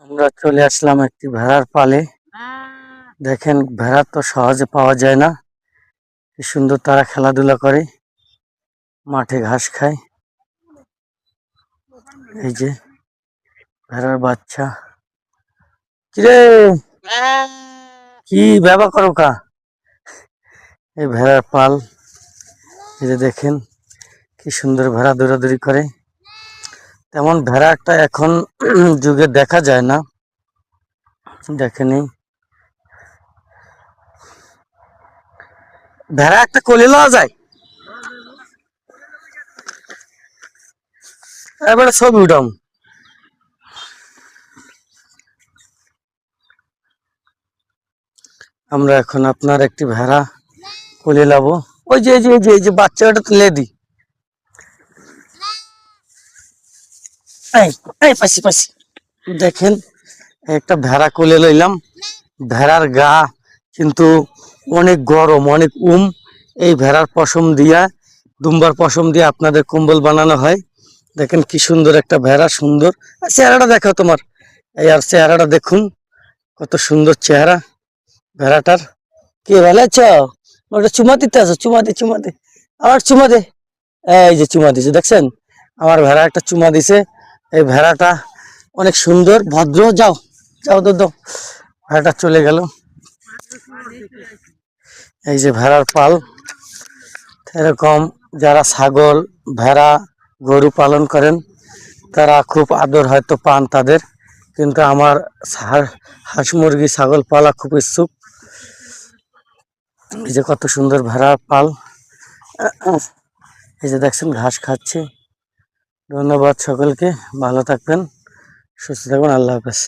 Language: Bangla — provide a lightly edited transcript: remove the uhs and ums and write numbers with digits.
আমরা চলে আসলাম একটি ভেড়ার পালে। দেখেন, ভেড়া তো সহজে পাওয়া যায় না। কি সুন্দর তারা খেলাধুলা করে, মাঠে ঘাস খায়। এই যে ভেড়ার বাচ্চা। কিরে, কি ব্যবহার করো কা? এই ভেড়ার পাল। এই যে দেখেন কি সুন্দর ভেড়া দৌড়াদৌড়ি করে। তেমন ভেড়া একটা এখন যুগে দেখা যায় না। দেখেনি, ভেড়া একটা কোলে লওয়া যায়। এবারে ছবি উঠাম। আমরা এখন আপনার একটি ভেড়া কোলে লাবো। ওই যে এই যে বাচ্চাটা তুলে দি। এই এই পাশি পাশি দেখেন, একটা ভেড়া কোলে লইলাম। ভেড়ার গা কিন্তু অনেক গরম, অনেক এই ভেড়ার পশম দিয়া, দুম্বার পশম দিয়ে আপনাদের কম্বল বানানো হয়। দেখেন কি সুন্দর একটা ভেড়া, সুন্দর চেহারাটা দেখো তোমার। এই আর চেহারাটা দেখুন, কত সুন্দর চেহারা ভেড়াটার। কে ভালো আছো? ওটা চুমা দিতে আছো? চুমা দে, চুমা দে, আবার চুমা দে। এই যে চুমা দিছে, দেখছেন? আমার ভেড়া একটা চুমা দিছে। এই ভেড়াটা অনেক সুন্দর, ভদ্র। যাও যাও, দাও। ভেড়াটা চলে গেল। এই যে ভেড়ার পাল। এরকম যারা ছাগল, ভেড়া, গরু পালন করেন তারা খুব আদর হয়তো পান তাদের, কিন্তু আমার হাঁস মুরগি ছাগল পালা খুব ইচ্ছুক। এই যে কত সুন্দর ভেড়ার পাল। এই যে দেখছেন ঘাস খাচ্ছে। ধন্যবাদ সকলকে, ভালো থাকবেন, সুস্থ থাকবেন, আল্লাহ হাফেজ।